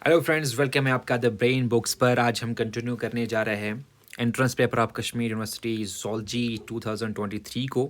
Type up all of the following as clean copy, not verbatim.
Hello friends, welcome है आपका the brain books पर। आज हम कंटिन्यू करने जा रहे हैं entrance paper of Kashmir university zoology 2023 को।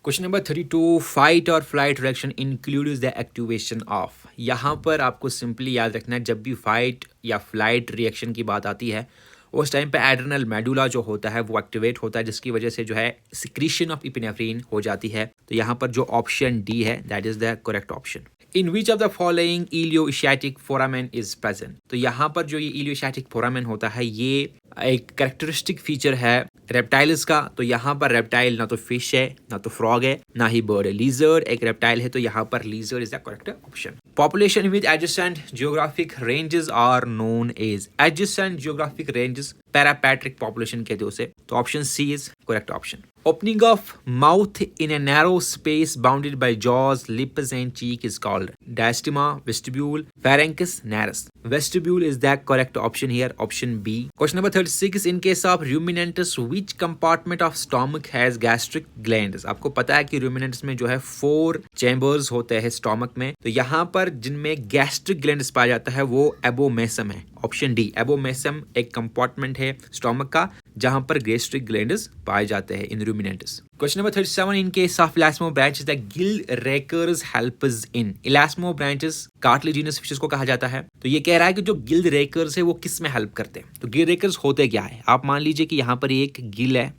क्वेश्चन नंबर 32, फाइट और flight reaction includes the activation of. यहाँ पर आपको सिंपली याद रखना है, जब भी फाइट या फ्लाइट रिएक्शन की बात आती है उस टाइम पे एड्रेनल मेडुला जो होता है वो एक्टिवेट होता है, जिसकी वजह से जो है सिक्रीशन ऑफ इपिनेफ्रिन हो जाती है। तो यहाँ पर जो ऑप्शन डी है that is the correct option. In which of the following ilioischiatic foramen is present. तो यहाँ पर जो ये इलियोइशियाटिक फोरामेन होता है ये एक कैरेक्टरिस्टिक फीचर है रेप्टाइल्स का। तो यहाँ पर रेप्टाइल ना तो फिश है, ना तो फ्रॉग है, ना ही बर्ड है। लीजर्ड एक रेप्टाइल है, तो यहाँ पर lizard is the correct option. Population with adjacent geographic ranges are known as. Adjacent geographic ranges parapatric population कहते हैं उसे। तो option C is correct option. Opening of mouth in a narrow space bounded by jaws, lips and cheek is called diastema, vestibule, pharynx, nares. Vestibule is the correct option here, option B. Question number 36, in case of ruminants, which compartment of stomach has gastric glands? आपको पता है कि ruminants में जो है 4 chambers होते हैं stomach में, तो यहाँ पर जिनमें gastric glands पाया जाता है वो abomasum है, ऑप्शन डी। एबोमेसम एक कंपार्टमेंट है स्टोमक का जहां पर गैस्ट्रिक ग्लैंड्स पाए जाते हैं in ruminants. Question number 37, in case of elasmobranchs the gill rakers helps in. Elasmobranchs cartilaginous fishes को कहा जाता है। तो ये कह रहा है कि जो गिल रेकर्स है वो किस में हेल्प करते हैं। तो गिल रेकर्स होते क्या है, आप मान लीजिए कि यहाँ पर एक गिल है,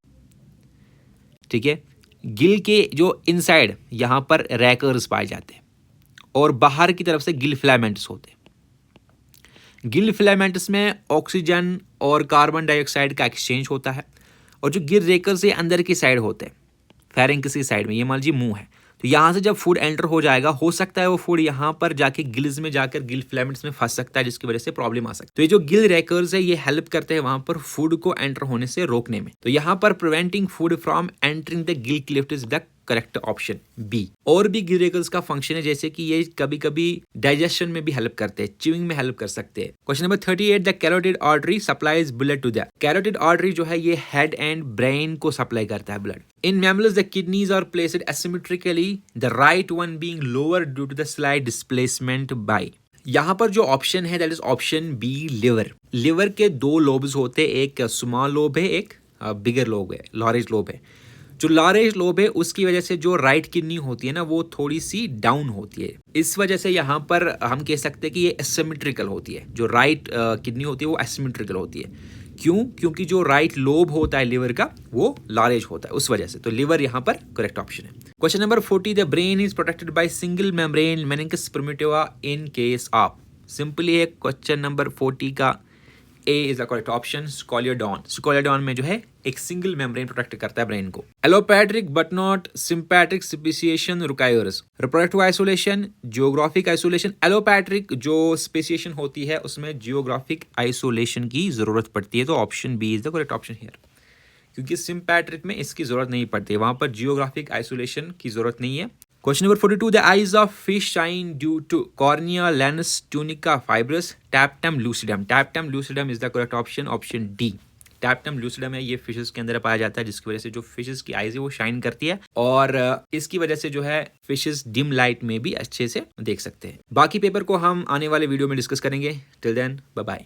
ठीक है। गिल के जो इनसाइड यहाँ पर रैकर्स पाए जाते हैं और बाहर की तरफ से गिल फिलामेंट्स होते हैं। गिल फिलामेंट्स में ऑक्सीजन और कार्बन डाइऑक्साइड का एक्सचेंज होता है, और जो गिल रेकर से अंदर की साइड होते हैं फेरिंक्स की साइड में, ये मान लीजिए मुंह है, तो यहाँ से जब फूड एंटर हो जाएगा हो सकता है वो फूड यहाँ पर जाके गिल्स में जाकर गिल फिलामेंट्स में फंस सकता है, जिसकी वजह से प्रॉब्लम आ सकती है। तो ये जो गिल रेकर्स है ये हेल्प करते हैं वहां पर फूड को एंटर होने से रोकने में। तो यहाँ पर preventing food from entering the gill cleft is the correct option B. और भी गिल रेकर्स का फंक्शन है, जैसे कि ये कभी कभी डाइजेशन में भी हेल्प करते हैं, च्यूइंग में हेल्प कर सकते हैं। Question number 38, the carotid artery supplies blood to the. Carotid artery जो है ये हेड एंड ब्रेन को सप्लाई करता है blood. In mammals the kidneys are placed asymmetrically, the right one being lower due to the slide displacement by. यहाँ पर जो option है that is option B, liver. Liver के 2 लोब्स होते हैं, एक स्मॉल लोब है, एक बिगर लोब है, लार्ज लोब है। जो लार्ज लोब है उसकी वजह से जो राइट किडनी होती है ना वो थोड़ी सी डाउन होती है, इस वजह से यहाँ पर हम कह सकते हैं कि ये एसिमेट्रिकल होती है। जो राइट किडनी होती है वो एसिमेट्रिकल होती है। क्यों? क्योंकि जो राइट लोब होता है लिवर का वो लार्ज होता है, उस वजह से। तो लिवर यहाँ पर करेक्ट ऑप्शन है। Question number 40, the brain is protected by single membrane meninges primitiva in case of. Simply है क्वेश्चन नंबर 40 का A is the correct option, scoliodon. Scoliodon में जो है एक सिंगल मेम्ब्रेन प्रोटेक्ट करता है ब्रेन को। Allopatric but not sympatric speciation requires reproductive isolation, geographic isolation. Allopatric जो स्पेसिएशन होती है उसमें जियोग्राफिक आइसोलेशन की जरूरत पड़ती है, तो option B is the correct option here. क्योंकि सिंपैट्रिक में इसकी जरूरत नहीं पड़ती, वहां पर जियोग्राफिक आइसोलेशन की जरूरत नहीं है। Question number 42, the eyes of fish shine due to cornea, lens, tunica, fibrous, tapetum lucidum. Tapetum lucidum is the correct option, option D. Tapetum lucidum है, ये फिशेस के अंदर पाया जाता है, जिसकी वजह से जो फिशेस की आईज है वो शाइन करती है, और इसकी वजह से जो है फिशेस डिम लाइट में भी अच्छे से देख सकते हैं। बाकी पेपर को हम आने वाले वीडियो में डिस्कस करेंगे। Till then bye bye.